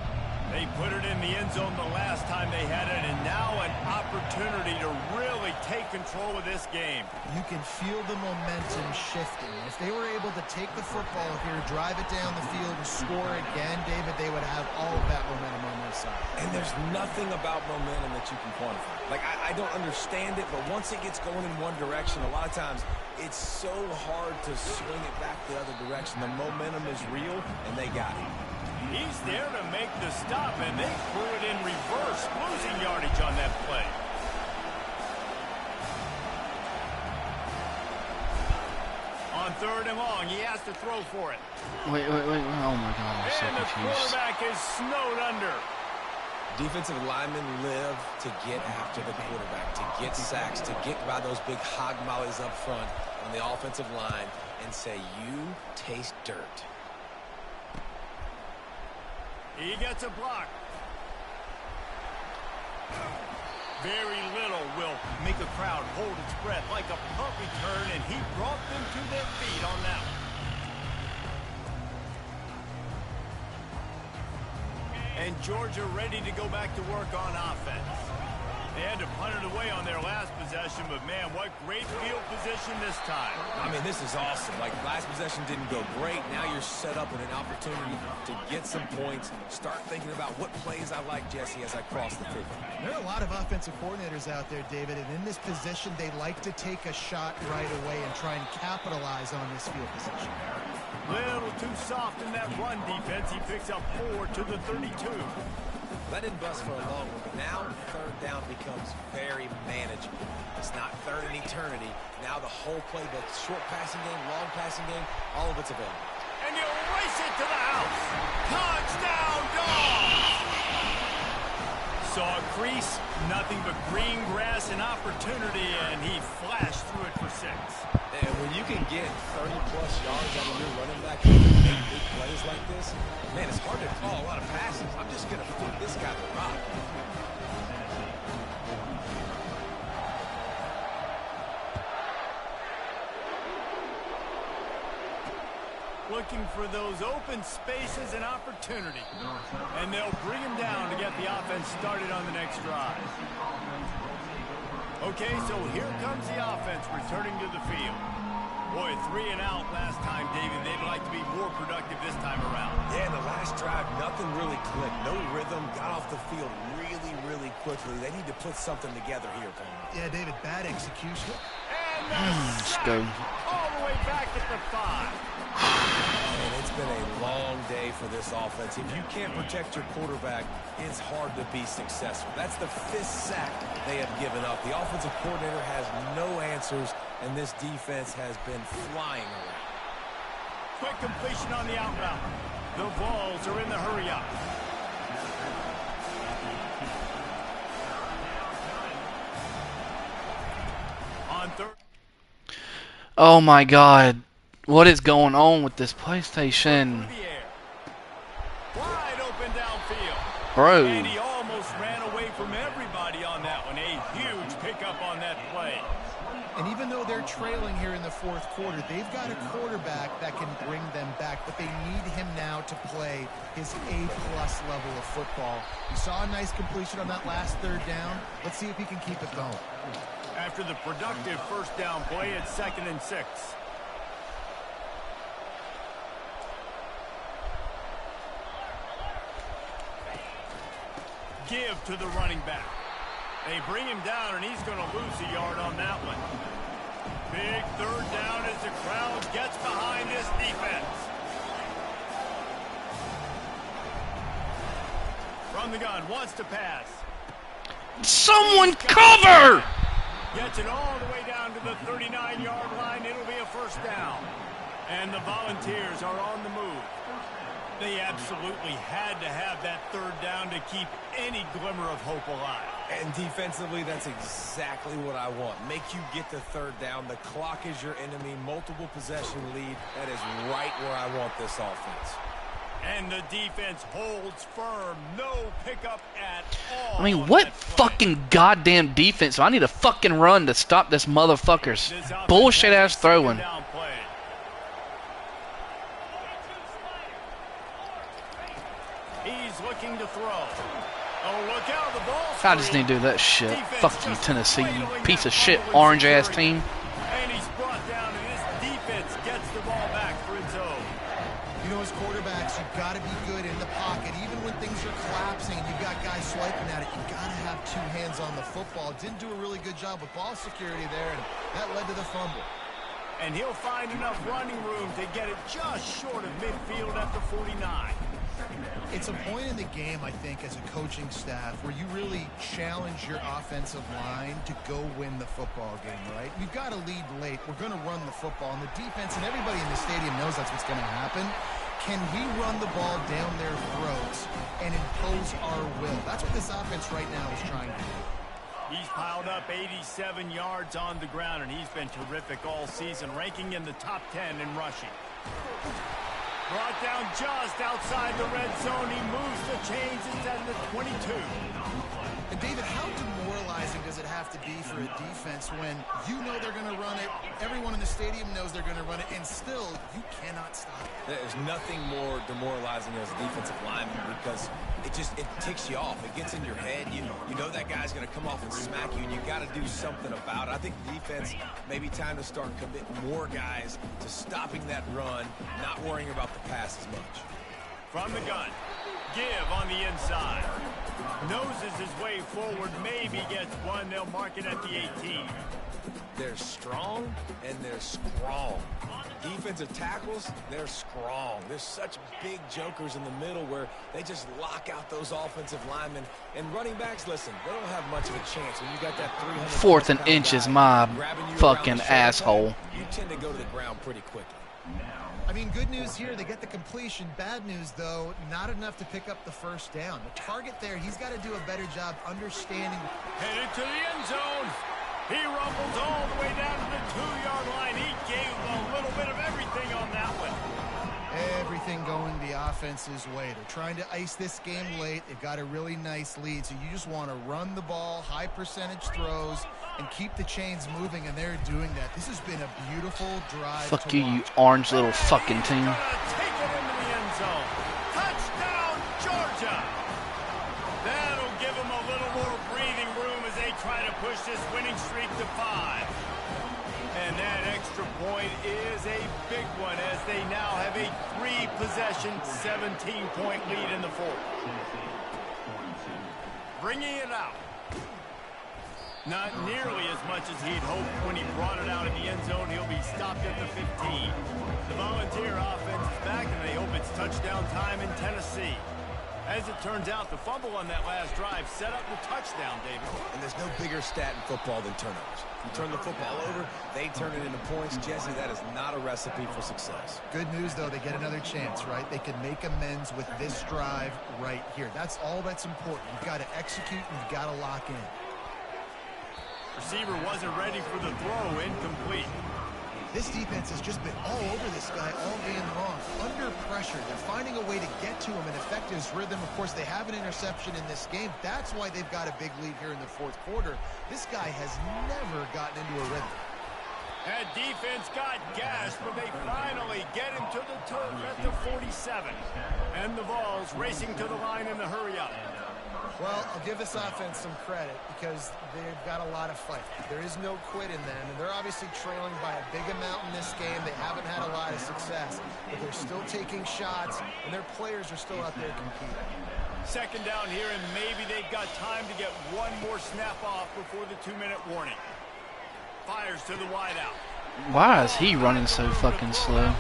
They put it in the end zone the last time they had it, and now an opportunity to really take control of this game. You can feel the momentum shifting. If they were able to take the football here, drive it down the field, and score again, David, they would have all of that momentum on their side. And there's nothing about momentum that you can quantify. Like, I don't understand it, but once it gets going in one direction, a lot of times it's so hard to swing it back the other direction. The momentum is real, and they got it. He's there to make the stop, and they threw it in reverse, losing yardage on that play. On 3rd and long, he has to throw for it. Wait. Oh, my God. I'm so and the confused. quarterback is snowed under. Defensive linemen live to get after the quarterback, to get sacks, to get by those big hog mollies up front on the offensive line and say, you taste dirt. He gets a block. Very little will make a crowd hold its breath like a punt return, and he brought them to their feet on that one. And Georgia ready to go back to work on offense. They had to punt it away on their last possession, but man, what great field position this time. I mean, this is awesome. Like, last possession didn't go great. Now you're set up with an opportunity to get some points. Start thinking about what plays I like, Jesse, as I cross the field. There are a lot of offensive coordinators out there, David, and in this position, they like to take a shot right away and try and capitalize on this field position. Little too soft in that run defense. He picks up 4 to the 32. That didn't bust for a long one, but now 3rd down becomes very manageable. It's not 3rd and eternity. Now the whole playbook, short passing game, long passing game, all of it's available. And you race it to the house. Touchdown, Dogs! Saw a crease, nothing but green grass and opportunity, and he flashed through it for 6. And when you can get 30-plus yards out of your running back and make big plays like this, man, it's hard to call a lot of passes. I'm just going to feed this guy the rock. Looking for those open spaces and opportunity. And they'll bring him down to get the offense started on the next drive. Okay, so here comes the offense returning to the field. Boy, 3 and out last time, David. They'd like to be more productive this time around. Yeah, in the last drive, nothing really clicked. No rhythm, got off the field really quickly. They need to put something together here, Paul. Yeah, David, bad execution. And the sack all the way back at the 5. And it's been a long day for this offense. If you can't protect your quarterback, it's hard to be successful. That's the 5th sack they have given up. The offensive coordinator has no answers, and this defense has been flying around. Quick completion on the out route. The Vols are in the hurry up. On 3rd. Oh my God. What is going on with this PlayStation? Wide open downfield. Bro. And he almost ran away from everybody on that one. A huge pickup on that play. And even though they're trailing here in the 4th quarter, they've got a quarterback that can bring them back, but they need him now to play his A-plus level of football. We saw a nice completion on that last 3rd down. Let's see if he can keep it going. After the productive 1st down play, it's 2nd and 6. Give to the running back. They bring him down, and he's going to lose a yard on that one. Big 3rd down as the crowd gets behind this defense. From the gun, wants to pass. Someone cover! Gets it all the way down to the 39-yard line. It'll be a 1st down. And the Volunteers are on the move. They absolutely had to have that 3rd down to keep any glimmer of hope alive. And defensively, that's exactly what I want. Make you get the 3rd down. The clock is your enemy. Multiple possession lead. That is right where I want this offense. And the defense holds firm. No pickup at all. I mean, what fucking goddamn defense? I need a fucking run to stop this motherfucker's bullshit-ass throwing. He's looking to throw. Oh, look out, the ball's I just need to do that shit. Fuck you, Tennessee, you piece of shit, orange-ass team. And he's brought down, and this defense gets the ball back for its own. You know, as quarterbacks, you've got to be good in the pocket. Even when things are collapsing and you've got guys swiping at it, you've got to have two hands on the football. Didn't do a really good job with ball security there, and that led to the fumble. And he'll find enough running room to get it just short of midfield at the 49. It's a point in the game, I think, as a coaching staff where you really challenge your offensive line to go win the football game, right? We've got to lead late. We're going to run the football. And the defense and everybody in the stadium knows that's what's going to happen. Can we run the ball down their throats and impose our will? That's what this offense right now is trying to do. He's piled up 87 yards on the ground, and he's been terrific all season, ranking in the top 10 in rushing. Brought down just outside the red zone. He moves the chains instead of the 22. And David, how demoralizing does it have to be for a defense when you know they're going to run it, everyone in the stadium knows they're going to run it, and still you cannot stop it? There's nothing more demoralizing as a defensive lineman because it ticks you off. It gets in your head. You know that guy's going to come off and smack you, and you got to do something about it. I think defense maybe time to start committing more guys to stopping that run, not worrying about the pass as much. From the gun, give on the inside. Noses his way forward, maybe gets one. They'll mark it at the 18. They're strong and they're strong. Defensive tackles, they're strong. There's such big jokers in the middle where they just lock out those offensive linemen. And running backs, listen, they don't have much of a chance when you got that 300. Fourth and inch is my fucking asshole. You tend to go to the ground pretty quickly. I mean, good news here, they get the completion. Bad news, though, not enough to pick up the first down. The target there, he's got to do a better job understanding. Headed to the end zone. He rumbles all the way down to the 2-yard line. He gave a little bit of everything on that one. Everything going the offense's way. They're trying to ice this game late. They've got a really nice lead, so you just want to run the ball, high percentage throws, and keep the chains moving, and they're doing that. This has been a beautiful drive. Fuck you, you orange little fucking team. Take it into the end zone. Touchdown, Georgia. That'll give them a little more breathing room as they try to push this winning streak to 5. And that extra point is a big one as they now have a 3-possession, 17-point lead in the fourth. Bringing it out. Not nearly as much as he'd hoped when he brought it out in the end zone. He'll be stopped at the 15. The Volunteer offense is back, and they hope it's touchdown time in Tennessee. As it turns out, the fumble on that last drive set up the touchdown, David. And there's no bigger stat in football than turnovers. You turn the football over, they turn it into points. Jesse, that is not a recipe for success. Good news, though, they get another chance, right? They can make amends with this drive right here. That's all that's important. You've got to execute, and you've got to lock in. Receiver wasn't ready for the throw, incomplete. This defense has just been all over this guy all game long. Under pressure, they're finding a way to get to him and affect his rhythm. Of course, they have an interception in this game. That's why they've got a big lead here in the fourth quarter. This guy has never gotten into a rhythm. That defense got gashed, but they finally get him to the turf at the 47. And the Vols racing to the line in the hurry up. Well, I'll give this offense some credit because they've got a lot of fight. There is no quit in them, and they're obviously trailing by a big amount in this game. They haven't had a lot of success, but they're still taking shots, and their players are still out there competing. Second down here, and maybe they've got time to get one more snap off before the 2-minute warning. Fires to the wideout. Why is he running so fucking slow?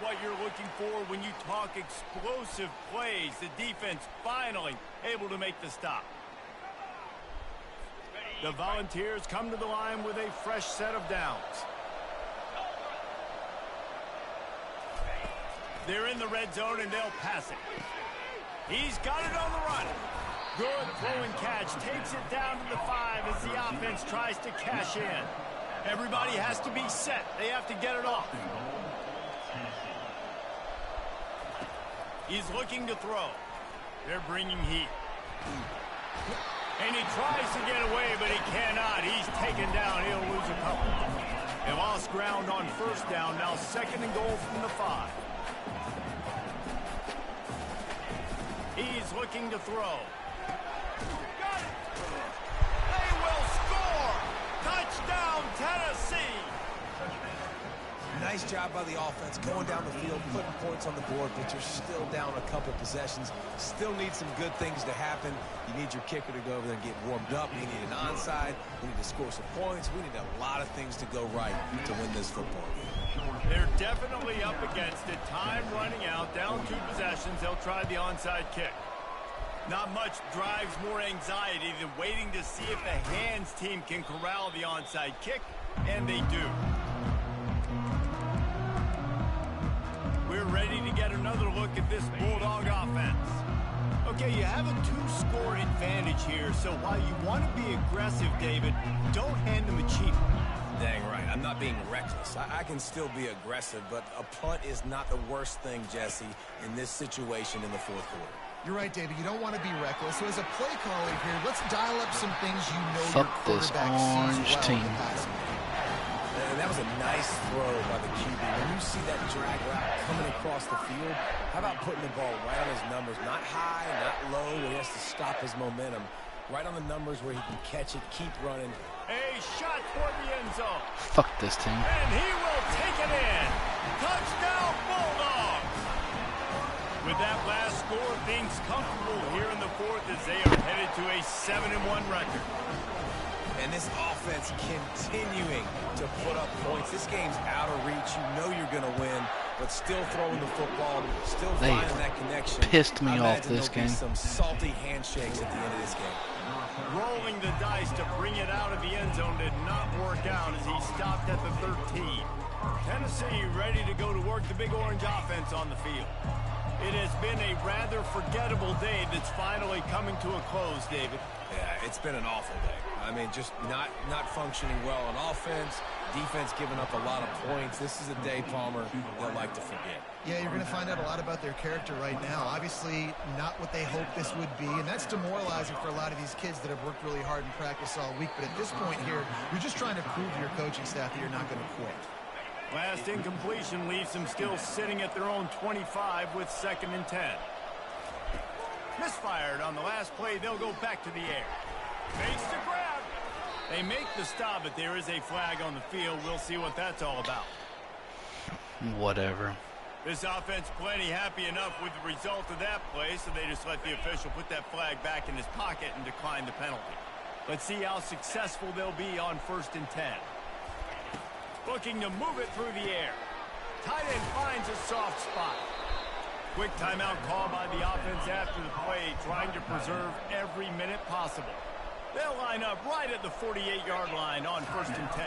What you're looking for when you talk explosive plays. The defense finally able to make the stop. The Volunteers come to the line with a fresh set of downs. They're in the red zone and they'll pass it. He's got it on the run. Good throwing catch. Takes it down to the 5 as the offense tries to cash in. Everybody has to be set. They have to get it off. He's looking to throw. They're bringing heat. And he tries to get away, but he cannot. He's taken down. He'll lose a couple. They lost ground on first down. Now 2nd and goal from the 5. He's looking to throw. Got it. They will score. Touchdown, Tennessee. Nice job by the offense going down the field, putting points on the board, but you're still down a couple possessions. Still need some good things to happen. You need your kicker to go over there and get warmed up. We need an onside. We need to score some points. We need a lot of things to go right to win this football game. They're definitely up against it. Time running out, down 2 possessions. They'll try the onside kick. Not much drives more anxiety than waiting to see if the hands team can corral the onside kick, and they do. We're ready to get another look at this Bulldog offense. Okay, you have a 2-score advantage here, so while you want to be aggressive, David, don't hand them a cheap one. Dang right. I'm not being reckless. I can still be aggressive, but a punt is not the worst thing, Jesse, in this situation in the 4th quarter. You're right, David. You don't want to be reckless. So as a play caller here, let's dial up some things you know Fuck your this quarterback orange sees well team. in the passing game. And that was a nice throw by the QB. When you see that drag route coming across the field, how about putting the ball right on his numbers? Not high, not low, where he has to stop his momentum. Right on the numbers where he can catch it, keep running. A shot toward the end zone. Fuck this team. And he will take it in. Touchdown, Bulldogs. With that last score, things comfortable here in the 4th as they are headed to a 7-1 record. And this offense continuing to put up points. This game's out of reach. You know you're going to win, but still throwing the football, still finding that connection. Pissed me off this game. Some salty handshakes at the end of this game. Rolling the dice to bring it out of the end zone did not work out as he stopped at the 13. Tennessee ready to go to work the Big Orange offense on the field. It has been a rather forgettable day that's finally coming to a close, David. Yeah, it's been an awful day. I mean, just not functioning well on offense, defense giving up a lot of points. This is a day, Palmer, they'll like to forget. Yeah, you're going to find out a lot about their character right now. Obviously, not what they hoped this would be, and that's demoralizing for a lot of these kids that have worked really hard in practice all week. But at this point here, you're just trying to prove to your coaching staff that you're not going to quit. Last incompletion leaves them still sitting at their own 25 with 2nd and 10. Misfired on the last play. They'll go back to the air. Makes the grab. They make the stop, but there is a flag on the field. We'll see what that's all about. Whatever. This offense plenty happy enough with the result of that play, so they just let the official put that flag back in his pocket and decline the penalty. Let's see how successful they'll be on 1st and 10. Looking to move it through the air. Tight end finds a soft spot. Quick timeout call by the offense after the play, trying to preserve every minute possible. They'll line up right at the 48-yard line on 1st and 10.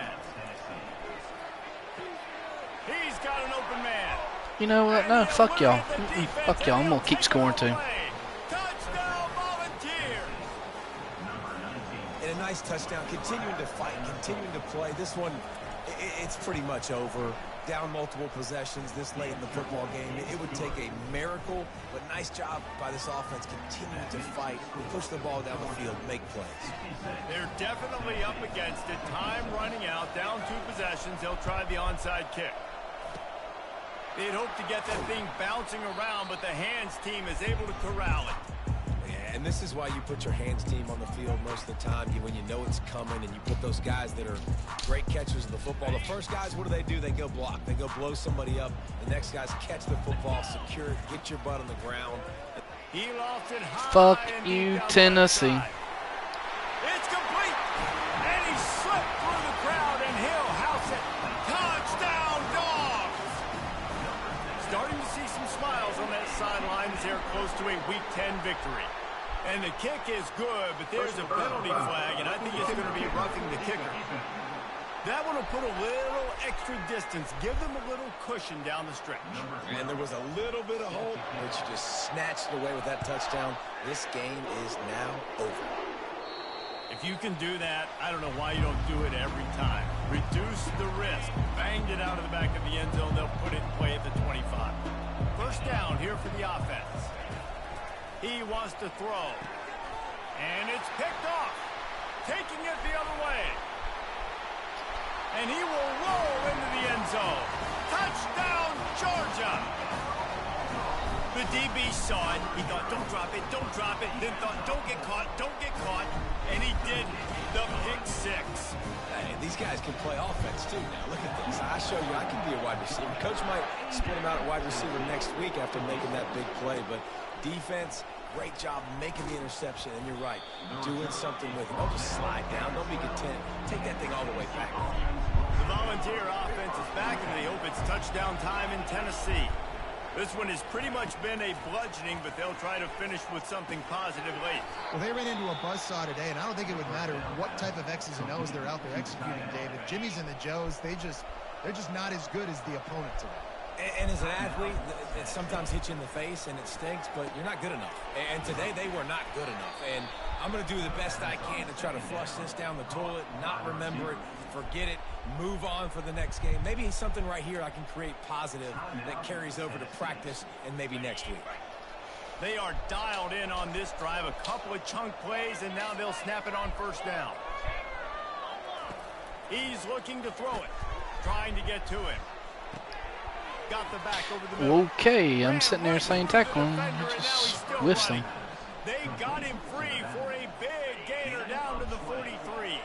He's got an open man. You know what? No, fuck y'all. Fuck y'all. I'm going to keep scoring too. Touchdown, Volunteer. And a nice touchdown, continuing to fight, continuing to play. This one, it's pretty much over. Down multiple possessions this late in the football game. It would take a miracle, but nice job by this offense continuing to fight, push the ball down the field, make plays. They're definitely up against it. Time running out, down 2 possessions. They'll try the onside kick. They'd hope to get that thing bouncing around, but the hands team is able to corral it. And this is why you put your hands team on the field most of the time, when you know it's coming, and you put those guys that are great catchers of the football. The first guys, what do? They go block. They go blow somebody up. The next guys catch the football, secure it, get your butt on the ground. He lost it high. Fuck you, Tennessee. It's complete. And he slipped through the crowd, and he'll house it. Touchdown, Dogs. Starting to see some smiles on that sideline as they're close to a Week 10 victory. And the kick is good, but there's a penalty flag, and I think it's going to be roughing the kicker. That one will put a little extra distance. Give them a little cushion down the stretch. And there was a little bit of hope, but you just snatched it away with that touchdown. This game is now over. If you can do that, I don't know why you don't do it every time. Reduce the risk. Banged it out of the back of the end zone. They'll put it in play at the 25. First down here for the offense. He wants to throw. And it's picked off. Taking it the other way. And he will roll into the end zone. Touchdown, Georgia. The DB saw it. He thought, don't drop it, don't drop it. Then thought, don't get caught, don't get caught. And he didn't. The pick six. Hey, these guys can play offense, too. Now, look at this. I show you I can be a wide receiver. Coach might split him out at wide receiver next week after making that big play. But defense, great job making the interception. And you're right, doing something with it. Don't just slide down. Don't be content. Take that thing all the way back. The Volunteer offense is back, and they hope it's touchdown time in Tennessee. This one has pretty much been a bludgeoning, but they'll try to finish with something positive late. Well, they ran into a buzzsaw today, and I don't think it would matter what type of X's and O's they're out there executing, David. Jimmy's and the Joes, they're just not as good as the opponent today. And as an athlete, it sometimes hits you in the face, and it stinks, but you're not good enough. And today, they were not good enough. And I'm going to do the best I can to try to flush this down the toilet, not remember it, forget it, move on for the next game. Maybe something right here I can create positive that carries over to practice and maybe next week. They are dialed in on this drive. A couple of chunk plays, and now they'll snap it on first down. He's looking to throw it, trying to get to him. Got the back over the middle. Okay, I'm sitting there saying tackle him. I just whiffed him. They got him free for a big gainer down to the 43.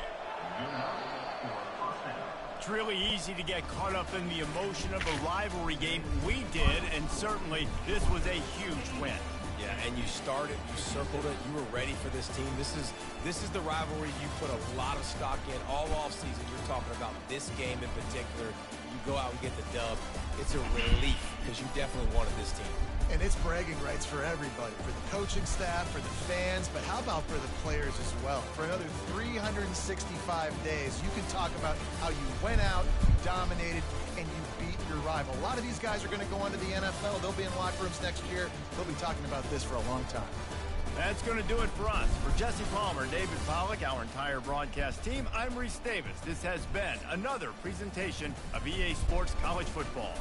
It's really easy to get caught up in the emotion of a rivalry game. We did, and certainly this was a huge win. Yeah, and you started, you circled it, you were ready for this team. This is the rivalry you put a lot of stock in all offseason. You're talking about this game in particular. You go out and get the dub. It's a relief because you definitely wanted this team. And it's bragging rights for everybody, for the coaching staff, for the fans, but how about for the players as well? For another 365 days, you can talk about how you went out, you dominated, and you beat your rival. A lot of these guys are going to go on to the NFL. They'll be in locker rooms next year. They'll be talking about this for a long time. That's going to do it for us. For Jesse Palmer, David Pollack, our entire broadcast team, I'm Reese Davis. This has been another presentation of EA Sports College Football.